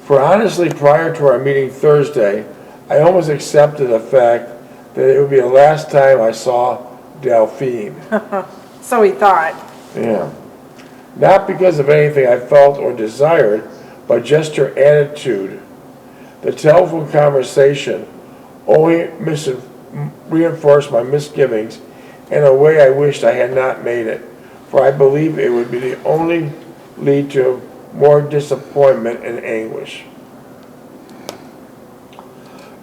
For honestly, prior to our meeting Thursday, I almost accepted the fact that it would be the last time I saw Delphine. So he thought. Yeah. Not because of anything I felt or desired, but just her attitude. The telephone conversation only reinforced my misgivings in a way I wished I had not made it, for I believe it would be the only lead to more disappointment and anguish.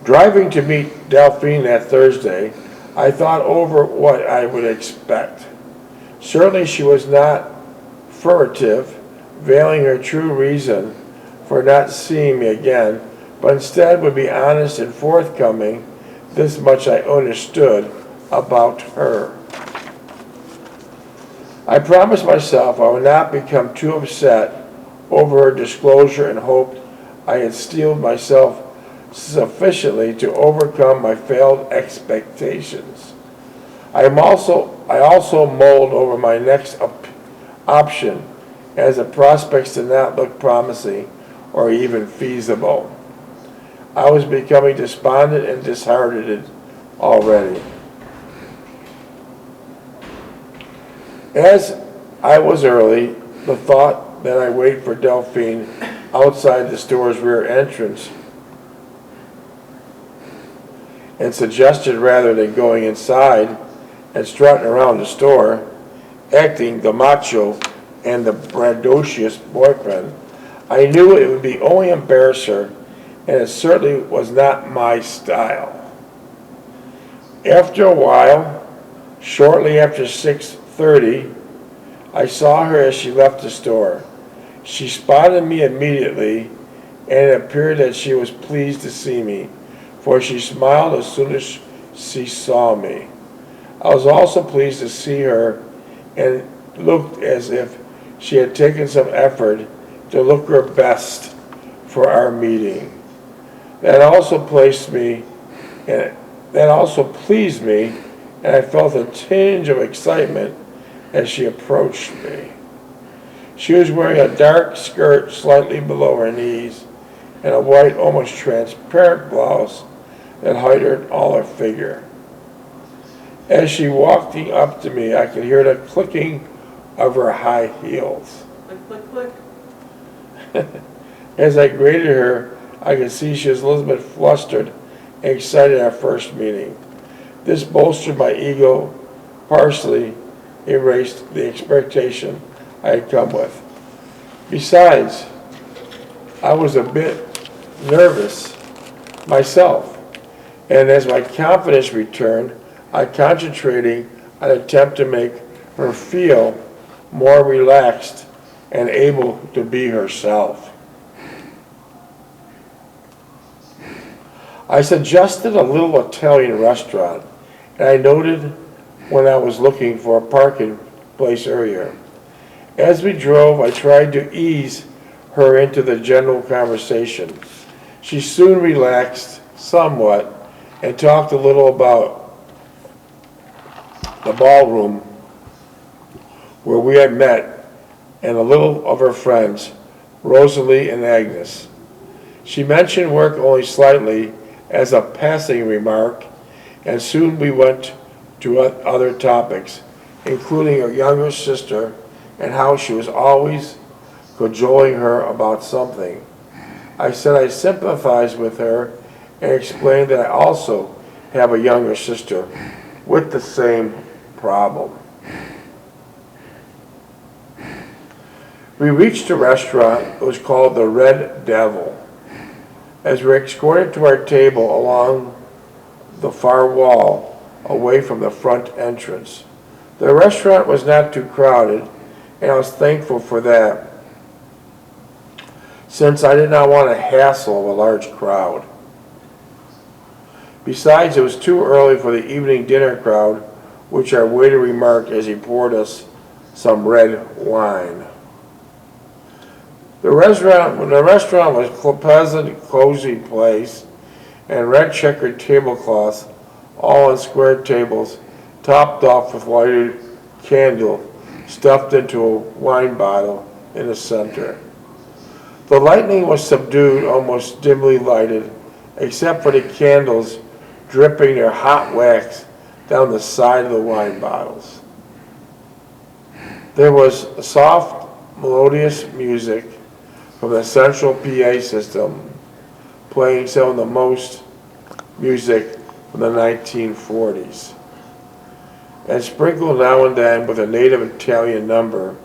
Driving to meet Delphine that Thursday, I thought over what I would expect. Certainly she was not furtive, veiling her true reason for not seeing me again, but instead would be honest and forthcoming. This much I understood about her. I promised myself I would not become too upset over her disclosure and hoped I had steeled myself sufficiently to overcome my failed expectations. I also mulled over my next option, as the prospects did not look promising or even feasible. I was becoming despondent and disheartened already. As I was early, the thought that I wait for Delphine outside the store's rear entrance and suggested rather than going inside and strutting around the store, acting the macho and the braggadocious boyfriend, I knew it would be only embarrass her, and it certainly was not my style. After a while, shortly after 6:30, I saw her as she left the store. She spotted me immediately, and it appeared that she was pleased to see me, for she smiled as soon as she saw me. I was also pleased to see her, and looked as if she had taken some effort to look her best for our meeting. That also pleased me, and I felt a tinge of excitement as she approached me. She was wearing a dark skirt slightly below her knees and a white, almost transparent blouse that hid all her figure. As she walked up to me, I could hear the clicking of her high heels. Click, click, click. As I greeted her, I could see she was a little bit flustered and excited at our first meeting. This bolstered my ego, partially erased the expectation I had come with. Besides, I was a bit nervous myself, and as my confidence returned, I concentrated on an attempt to make her feel more relaxed and able to be herself. I suggested a little Italian restaurant, and I noted when I was looking for a parking place earlier. As we drove, I tried to ease her into the general conversation. She soon relaxed somewhat and talked a little about the ballroom where we had met and a little of her friends, Rosalie and Agnes. She mentioned work only slightly as a passing remark, and soon we went to other topics, including her younger sister and how she was always cajoling her about something. I said I sympathized with her and explained that I also have a younger sister with the same problem. We reached a restaurant. It was called the Red Devil. As we were escorted to our table along the far wall, away from the front entrance. The restaurant was not too crowded, and I was thankful for that, since I did not want a hassle of a large crowd. Besides, it was too early for the evening dinner crowd, which our waiter remarked as he poured us some red wine. The restaurant was a pleasant, cozy place, and red checkered tablecloths, all on square tables, topped off with lighted candle stuffed into a wine bottle in the center. The lighting was subdued, almost dimly lighted, except for the candles dripping their hot wax down the side of the wine bottles. There was soft, melodious music from the central PA system, playing some of the most music from the 1940s, and sprinkled now and then with a native Italian number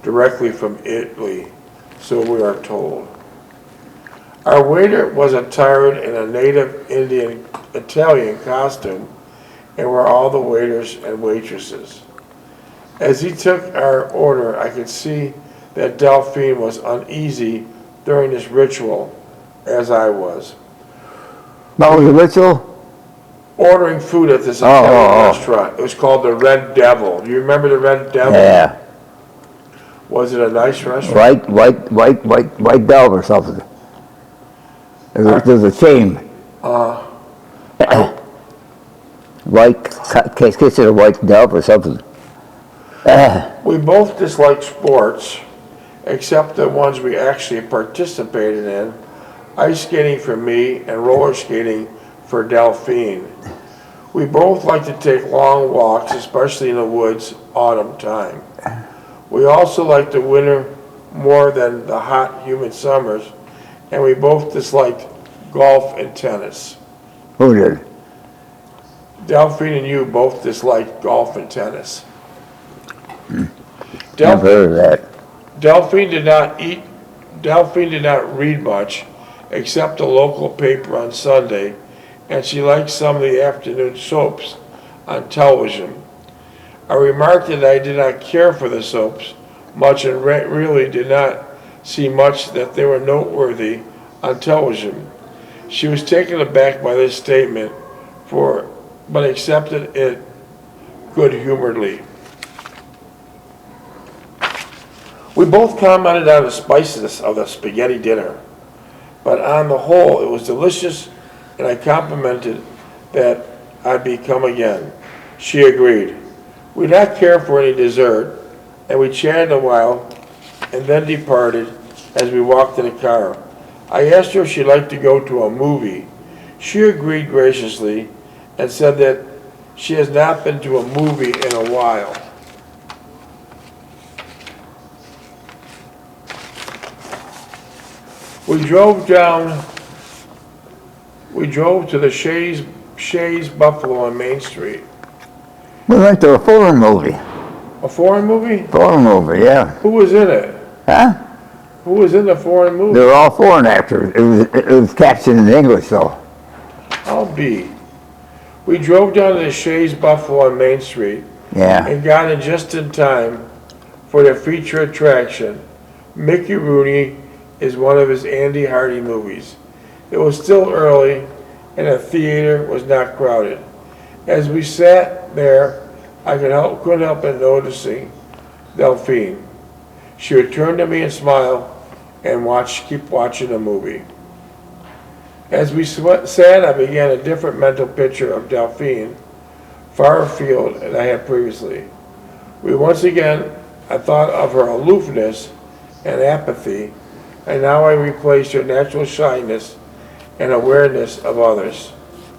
directly from Italy, so we are told. Our waiter was attired in a native Indian Italian costume, and were all the waiters and waitresses. As he took our order, I could see that Delphine was uneasy during this ritual, as I was. What was the ritual? Ordering food at this Italian restaurant. It was called the Red Devil. Do you remember the Red Devil? Yeah. Was it a nice restaurant? White dove or something. There's a chain. Considered a white dove or something. We both disliked sports, except the ones we actually participated in. Ice skating for me and roller skating for Delphine. We both like to take long walks, especially in the woods, autumn time. We also like the winter more than the hot, humid summers, and we both disliked golf and tennis. Who did? Delphine and you both disliked golf and tennis. Never heard of that. Delphine did not read much, except the local paper on Sunday, and she liked some of the afternoon soaps on television. I remarked that I did not care for the soaps much and really did not see much that they were noteworthy on television. She was taken aback by this statement, but accepted it good-humoredly. We both commented on the spiciness of the spaghetti dinner, but on the whole it was delicious, and I complimented that I'd be come again. She agreed. We did not care for any dessert, and we chatted a while and then departed as we walked in the car. I asked her if she'd like to go to a movie. She agreed graciously and said that she has not been to a movie in a while. We drove to the Shays Buffalo on Main Street. We went to a foreign movie. A foreign movie? Foreign movie, yeah. Who was in it? Huh? Who was in the foreign movie? They were all foreign actors. It was captioned in English, though. I'll be. We drove down to the Shays Buffalo on Main Street Yeah. and got in just in time for the feature attraction. Mickey Rooney is one of his Andy Hardy movies. It was still early and the theater was not crowded. As we sat there, I couldn't help but noticing Delphine. She would turn to me and smile and keep watching the movie. As we sat, I began a different mental picture of Delphine, far afield than I had previously. Once again, I thought of her aloofness and apathy, and now I replaced her natural shyness and awareness of others'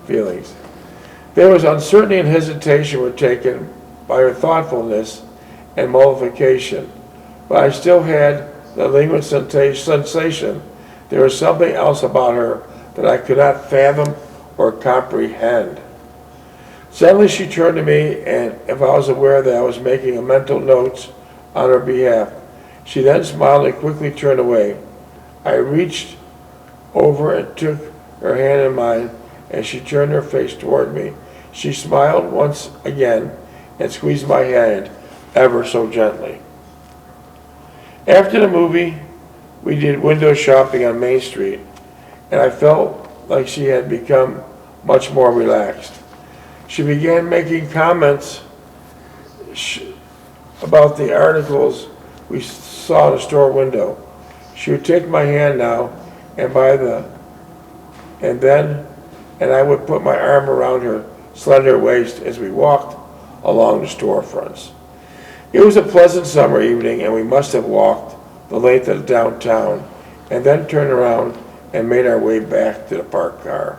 feelings. There was uncertainty and hesitation were taken by her thoughtfulness and mollification, but I still had the lingering sensation there was something else about her that I could not fathom or comprehend. Suddenly she turned to me, and if I was aware that I was making a mental notes on her behalf, she then smiled and quickly turned away. I reached over and took her hand in mine, and she turned her face toward me. She smiled once again and squeezed my hand ever so gently. After the movie, we did window shopping on Main Street, and I felt like she had become much more relaxed. She began making comments about the articles we saw in the store window. She would take my hand now, and I would put my arm around her slender waist as we walked along the storefronts. It was a pleasant summer evening, and we must have walked the length of downtown and then turned around and made our way back to the parked car.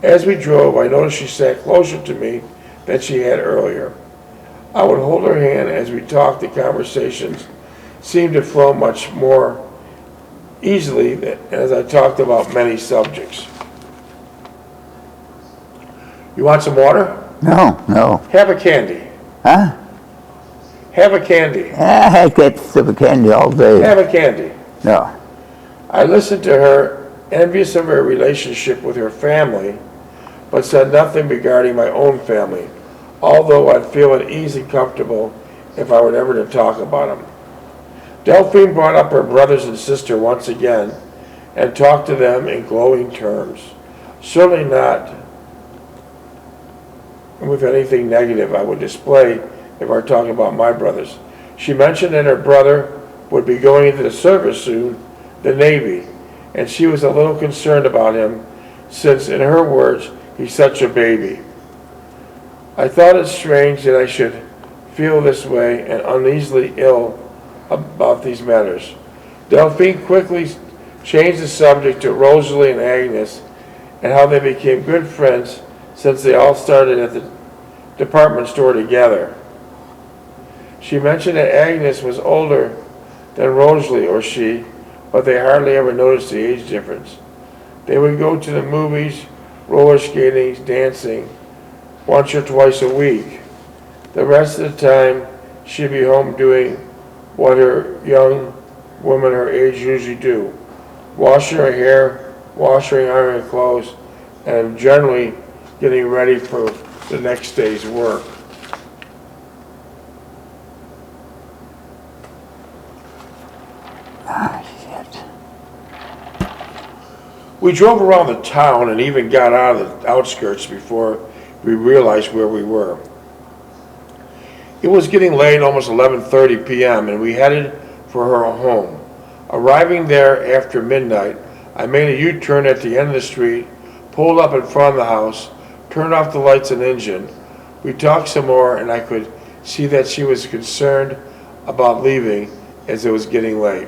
As we drove, I noticed she sat closer to me than she had earlier. I would hold her hand as we talked. The conversations seemed to flow much more easily as I talked about many subjects. You want some water? No. Have a candy. Huh? Have a candy. I had that stupid candy all day. Have a candy. No. I listened to her, envious of her relationship with her family, but said nothing regarding my own family, although I'd feel uneasy and comfortable if I were ever to talk about them. Delphine brought up her brothers and sister once again and talked to them in glowing terms. Certainly not with anything negative I would display if I were talking about my brothers. She mentioned that her brother would be going into the service soon, the Navy, and she was a little concerned about him since, in her words, he's such a baby. I thought it strange that I should feel this way and uneasily ill about these matters. Delphine quickly changed the subject to Rosalie and Agnes and how they became good friends since they all started at the department store together. She mentioned that Agnes was older than Rosalie or she, but they hardly ever noticed the age difference. They would go to the movies, roller skating, dancing, once or twice a week. The rest of the time, she'd be home doing what her young women her age usually do: washing her hair, washing and ironing clothes, and generally getting ready for the next day's work. Ah, shit. We drove around the town and even got out of the outskirts before we realized where we were. It was getting late, almost 11:30 p.m., and we headed for her home. Arriving there after midnight, I made a U-turn at the end of the street, pulled up in front of the house, turned off the lights and engine. We talked some more, and I could see that she was concerned about leaving as it was getting late.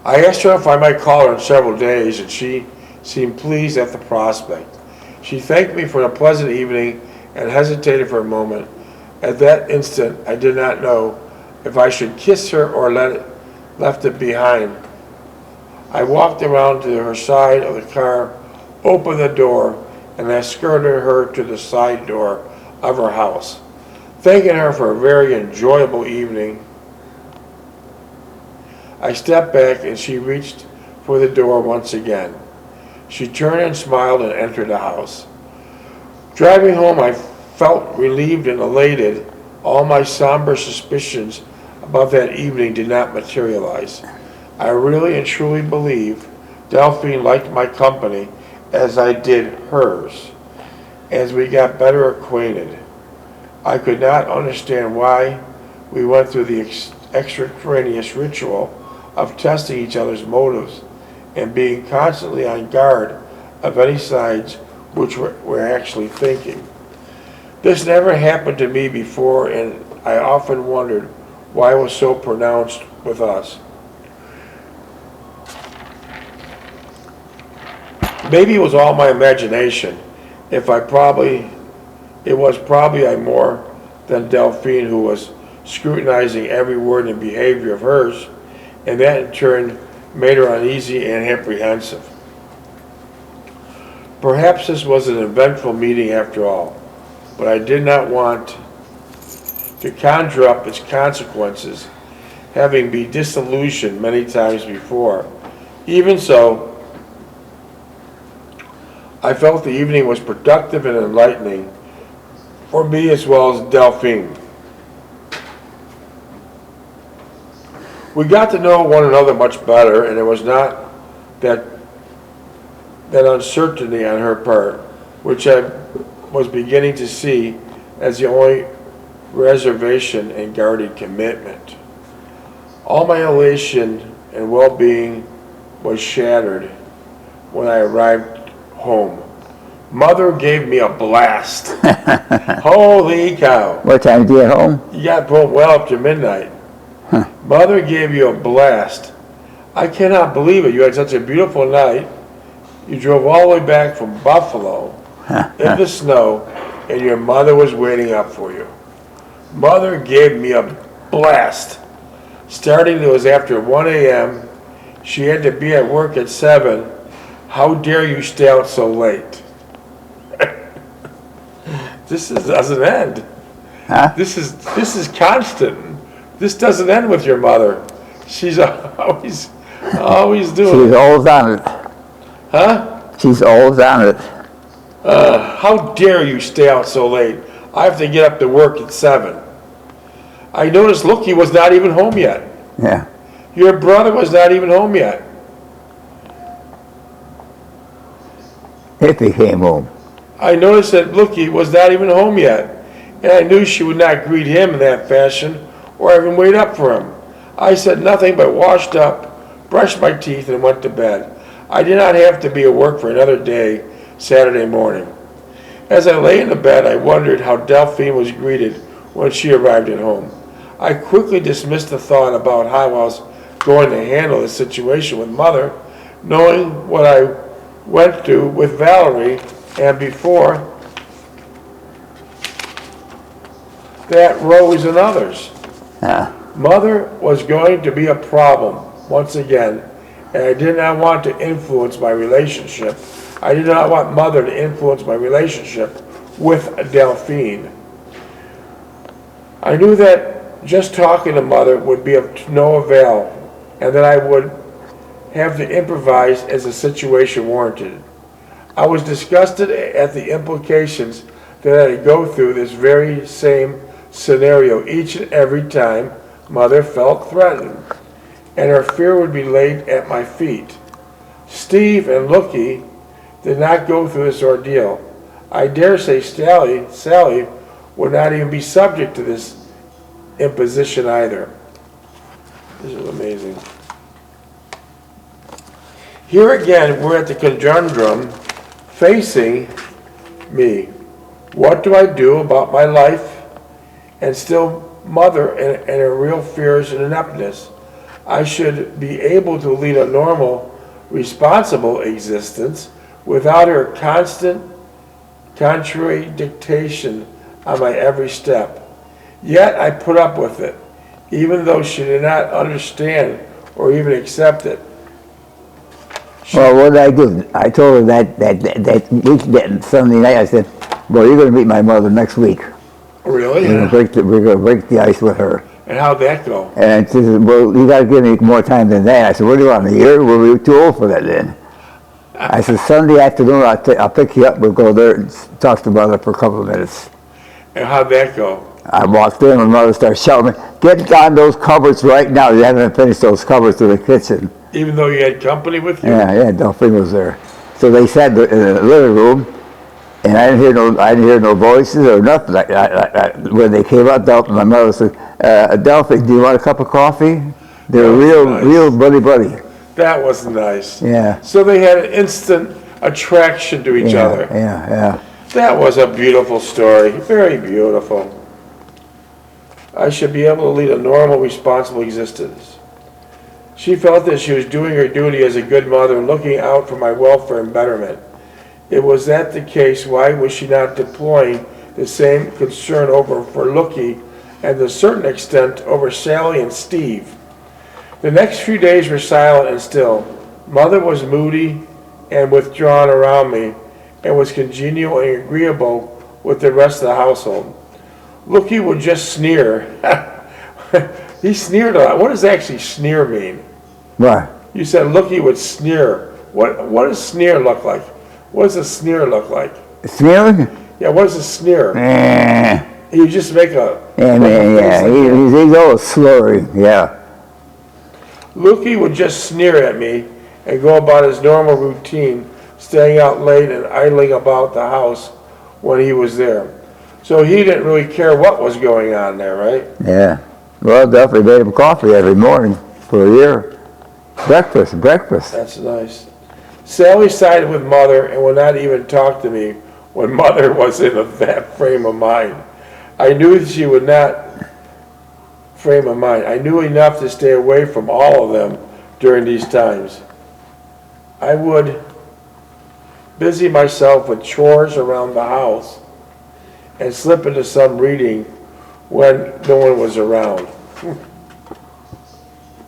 I asked her if I might call her in several days, and she seemed pleased at the prospect. She thanked me for the pleasant evening and hesitated for a moment. At that instant, I did not know if I should kiss her or left it behind. I walked around to her side of the car, opened the door, and escorted her to the side door of her house. Thanking her for a very enjoyable evening, I stepped back and she reached for the door once again. She turned and smiled and entered the house. Driving home, I felt relieved and elated. All my somber suspicions about that evening did not materialize. I really and truly believe Delphine liked my company as I did hers. As we got better acquainted, I could not understand why we went through the extraneous ritual of testing each other's motives and being constantly on guard of any sides which we're actually thinking. This never happened to me before, and I often wondered why it was so pronounced with us. Maybe it was all my imagination. It was probably I more than Delphine who was scrutinizing every word and behavior of hers, and that in turn made her uneasy and apprehensive. Perhaps this was an eventful meeting after all, but I did not want to conjure up its consequences, having been disillusioned many times before. Even so, I felt the evening was productive and enlightening for me as well as Delphine. We got to know one another much better, and there was not that uncertainty on her part, which I was beginning to see as the only reservation and guarded commitment. All my elation and well-being was shattered when I arrived home. Mother gave me a blast. Holy cow. What time did you get home? You got home well up to midnight. Huh. Mother gave you a blast. I cannot believe it. You had such a beautiful night. You drove all the way back from Buffalo in the snow, and your mother was waiting up for you. Mother gave me a blast. Starting, it was after 1 a.m. She had to be at work at 7. How dare you stay out so late? Doesn't end. Huh? This is constant. This doesn't end with your mother. She's always doing She's it. always on it. Huh? She's always on it. How dare you stay out so late? I have to get up to work at 7. I noticed Lookie was not even home yet. Yeah. Your brother was not even home yet. If he came home. I noticed that Lookie was not even home yet, and I knew she would not greet him in that fashion or even wait up for him. I said nothing but washed up, brushed my teeth, and went to bed. I did not have to be at work for another day Saturday morning. As I lay in the bed, I wondered how Delphine was greeted when she arrived at home. I quickly dismissed the thought about how I was going to handle the situation with Mother, knowing what I went through with Valerie, and before that, Rose and others. Yeah. Mother was going to be a problem once again, and I did not want to influence my relationship. I did not want Mother to influence my relationship with Delphine. I knew that just talking to Mother would be of no avail, and that I would have to improvise as the situation warranted. I was disgusted at the implications that I'd go through this very same scenario each and every time Mother felt threatened, and her fear would be laid at my feet. Steve and Lookie did not go through this ordeal. I dare say Sally would not even be subject to this imposition either. This is amazing. Here again, we're at the conundrum facing me. What do I do about my life and still Mother and her real fears and ineptness? I should be able to lead a normal, responsible existence without her constant contrary dictation on my every step. Yet I put up with it, even though she did not understand or even accept it. Well, what did I do? I told her that week, Sunday night, I said, well, you're going to meet my mother next week. Really? We're going to break the ice with her. And how'd that go? And she said, well, you got to give me more time than that. I said, what do you want, a year? Well, we were too old for that then. I said, Sunday afternoon, I'll pick you up. We'll go there and talk to Mother for a couple of minutes. And how'd that go? I walked in and Mother started shouting, get on those cupboards right now. You haven't finished those cupboards to the kitchen. Even though you had company with you? Yeah, Delphine was there. So they sat in the living room, and I didn't hear no voices or nothing. When they came out, my mother said, Delphine, do you want a cup of coffee? They were real buddy. That was nice. Yeah. So they had an instant attraction to each other. Yeah. That was a beautiful story. Very beautiful. I should be able to lead a normal, responsible existence. She felt that she was doing her duty as a good mother, looking out for my welfare and betterment. It was that the case, why was she not deploying the same concern over for Lookie and to a certain extent over Sally and Steve? The next few days were silent and still. Mother was moody and withdrawn around me and was congenial and agreeable with the rest of the household. Lookie would just sneer. He sneered a lot. What does actually sneer mean? What? You said Lookie would sneer. What does sneer look like? What does a sneer look like? Sneering? Yeah, what is a sneer? You just make a... Yeah. He's always slurring, yeah. Lookie would just sneer at me and go about his normal routine, staying out late and idling about the house when he was there. So he didn't really care what was going on there, right? Yeah. Well, definitely made him coffee every morning for a year. Breakfast. That's nice. Sally sided with Mother and would not even talk to me when Mother was in that frame of mind. I knew she would not frame of mind. I knew enough to stay away from all of them during these times. I would busy myself with chores around the house and slip into some reading when no one was around.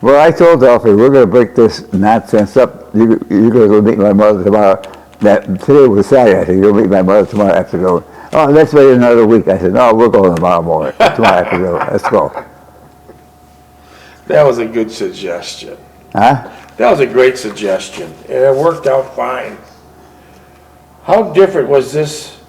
Well, I told Alfie, we're going to break this nonsense up. You're going to go meet my mother tomorrow. That today was Saturday. I said, you'll meet my mother tomorrow afternoon. Oh, let's wait another week. I said, no, we're going tomorrow morning, tomorrow afternoon. Let's go. That was a good suggestion. Huh? That was a great suggestion, and it worked out fine. How different was this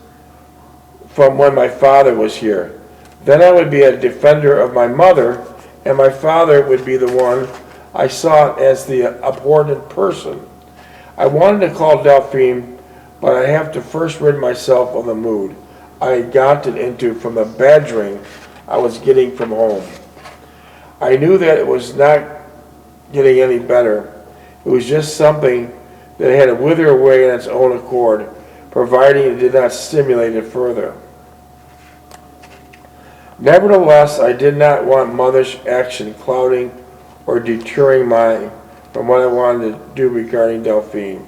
from when my father was here? Then I would be a defender of my mother, and my father would be the one I saw as the abhorrent person. I wanted to call Delphine, but I have to first rid myself of the mood I had gotten into from the badgering I was getting from home. I knew that it was not getting any better. It was just something that had to wither away on its own accord, providing it did not stimulate it further. Nevertheless, I did not want mother's action clouding or deterring from what I wanted to do regarding Delphine.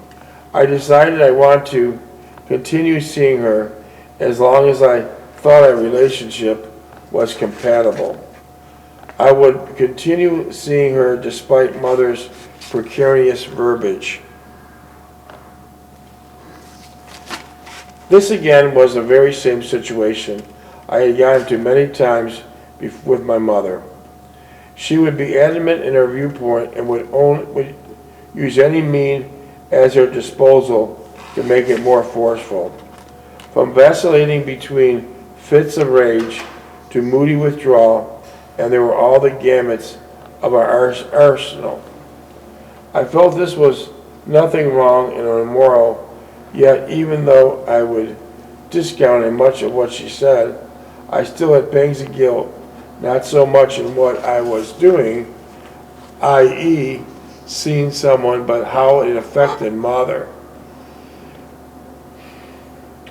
I decided I want to continue seeing her as long as I thought our relationship was compatible. I would continue seeing her despite mother's precarious verbiage. This again was the very same situation I had gotten into many times with my mother. She would be adamant in her viewpoint and would use any means at her disposal to make it more forceful. From vacillating between fits of rage to moody withdrawal, and there were all the gamuts of our arsenal. I felt this was nothing wrong and immoral, yet even though I would discount much of what she said, I still had pangs of guilt, not so much in what I was doing, i.e. seeing someone, but how it affected mother.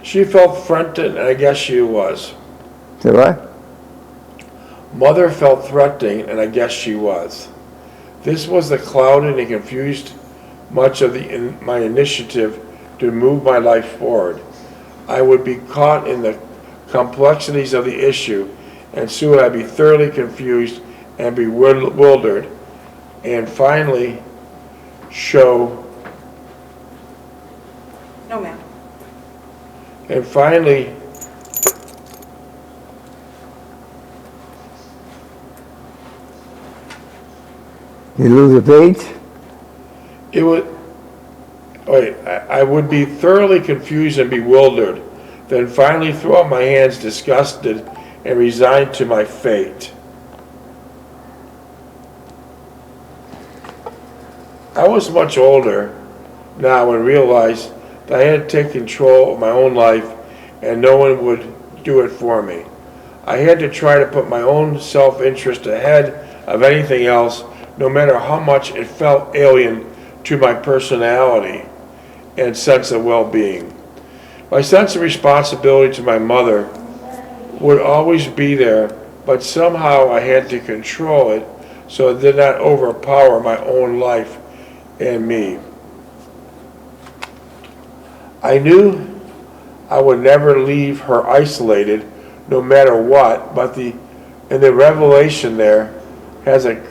She felt threatened, and I guess she was. Say what? Mother felt threatening, and I guess she was. This was the clouded and confused much of my initiative to move my life forward. I would be caught in the complexities of the issue, and soon I'd be thoroughly confused and bewildered, and finally show. No, ma'am. And finally You lose a page? it would. I would be thoroughly confused and bewildered, then finally throw up my hands disgusted and resigned to my fate. I was much older now and realized that I had to take control of my own life and no one would do it for me. I had to try to put my own self-interest ahead of anything else, no matter how much it felt alien to my personality and sense of well-being. My sense of responsibility to my mother would always be there, but somehow I had to control it so it did not overpower my own life and me. I knew I would never leave her isolated no matter what, but the revelation there has a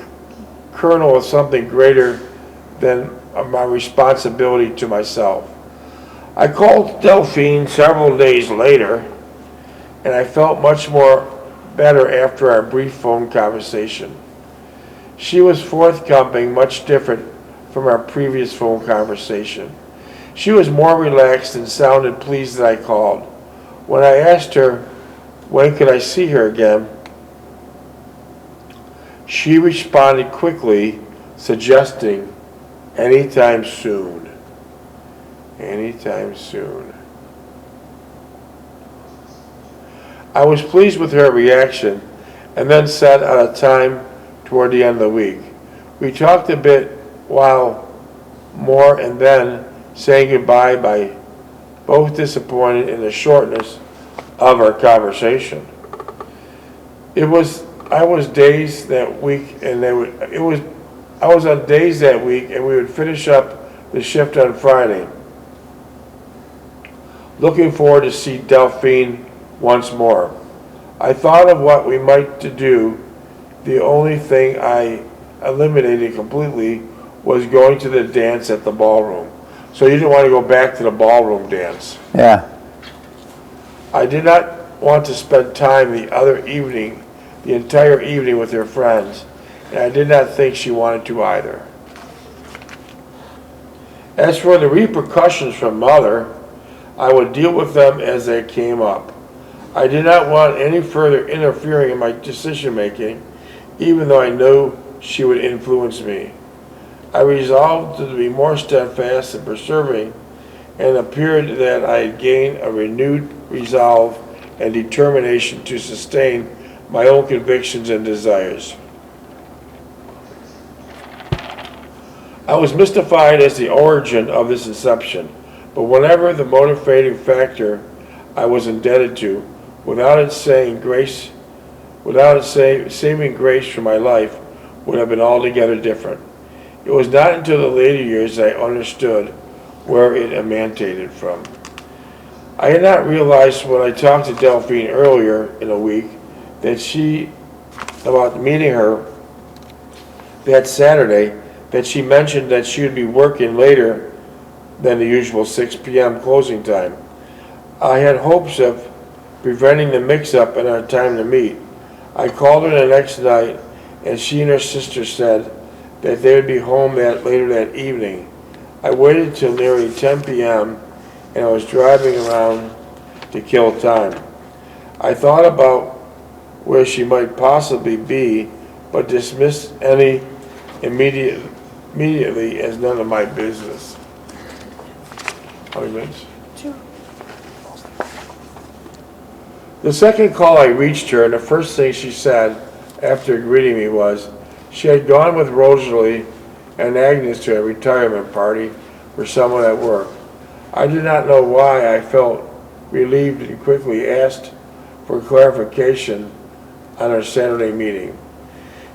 kernel of something greater than my responsibility to myself. I called Delphine several days later, and I felt much more better after our brief phone conversation. She was forthcoming, much different from our previous phone conversation. She was more relaxed and sounded pleased that I called. When I asked her when could I see her again, she responded quickly, suggesting anytime soon. Anytime soon. I was pleased with her reaction and then set out a time toward the end of the week. We talked a bit while more and then saying goodbye by both disappointed in the shortness of our conversation. It was I was days that week, and I was on days that week, and we would finish up the shift on Friday. Looking forward to see Delphine once more. I thought of what we might to do. The only thing I eliminated completely was going to the dance at the ballroom. So you didn't want to go back to the ballroom dance. Yeah. I did not want to spend time the entire evening with her friends, and I did not think she wanted to either. As for the repercussions from Mother, I would deal with them as they came up. I did not want any further interfering in my decision making, even though I knew she would influence me. I resolved to be more steadfast and persevering, and it appeared that I had gained a renewed resolve and determination to sustain my own convictions and desires. I was mystified as the origin of this inception, but whenever the motivating factor I was indebted to, without it saving grace for my life, would have been altogether different. It was not until the later years that I understood where it emanated from. I had not realized when I talked to Delphine earlier in the week about meeting her that Saturday, that she mentioned that she would be working later than the usual 6 p.m. closing time. I had hopes of preventing the mix-up in our time to meet. I called her the next night, and she and her sister said that they would be home later that evening. I waited till nearly 10 p.m., and I was driving around to kill time. I thought about where she might possibly be, but dismissed any immediately as none of my business. How many minutes? 2. The second call I reached her, and the first thing she said after greeting me was she had gone with Rosalie and Agnes to a retirement party for someone at work. I did not know why. I felt relieved and quickly asked for clarification on our Saturday meeting.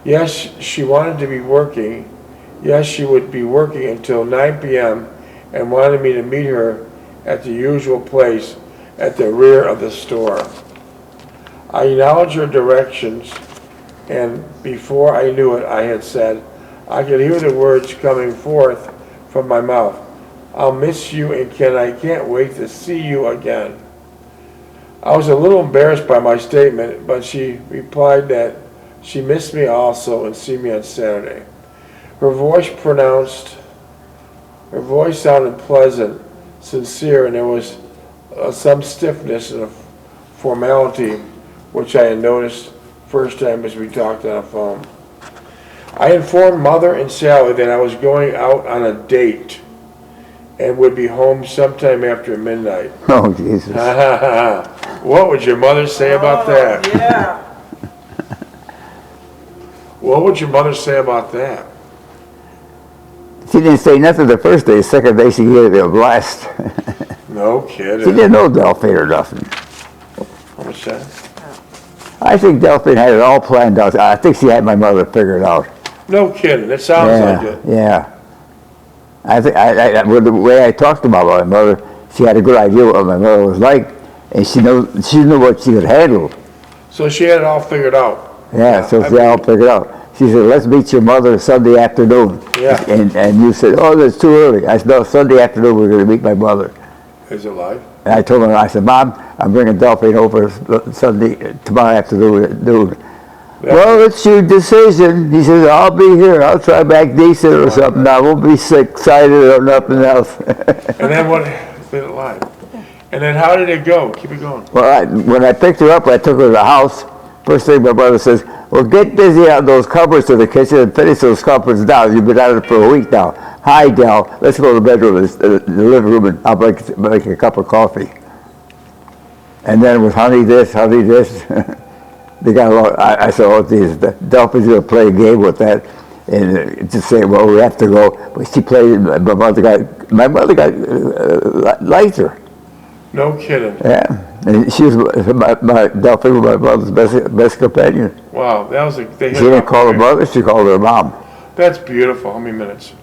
Yes, she wanted to be working. Yes, she would be working until 9 p.m. and wanted me to meet her at the usual place at the rear of the store. I acknowledged her directions, and before I knew it, I had said, I could hear the words coming forth from my mouth. I'll miss you, and I can't wait to see you again. I was a little embarrassed by my statement, but she replied that she missed me also and see me on Saturday. Her voice sounded pleasant, sincere, and there was some stiffness and a formality which I had noticed first time as we talked on the phone. I informed Mother and Sally that I was going out on a date and would be home sometime after midnight. Oh, Jesus. What would your mother say about that? Yeah. What would your mother say about that? She didn't say nothing the first day. The second day, she gave it a blast. No kidding. She didn't know Delphine or nothing. How much that? I think Delphine had it all planned out. I think she had my mother figured out. No kidding. That sounds like it. Yeah. I think with the way I talked about my mother, she had a good idea what my mother was like, and she knew what she could handle. So she had it all figured out. Yeah, so she had it all figured out. She said, let's meet your mother Sunday afternoon. Yeah. And you said, oh, that's too early. I said, no, Sunday afternoon we're going to meet my mother. Is it live? And I told her, I said, Mom, I'm bringing Delphine over Sunday, tomorrow afternoon. Yeah. Well, it's your decision. He says, I'll be here. I'll try back decent or something. I won't be excited or nothing else. And then what? Did it live? And then how did it go? Keep it going. Well, when I picked her up, I took her to the house. First thing my brother says, well, get busy on those cupboards to the kitchen and finish those cupboards down. You've been at it for a week now. Hi, Del. Let's go to the bedroom, the living room, and I'll make a cup of coffee. And then with honey this. They got along. I said, oh, geez, Delphine's going to play a game with that. And just say, well, we have to go. But she played, my mother got liked her. No kidding. Yeah, and she was my Delphi was my brother's best companion. Wow, that was a, they She had didn't call her brother; she called her mom. That's beautiful. How many minutes?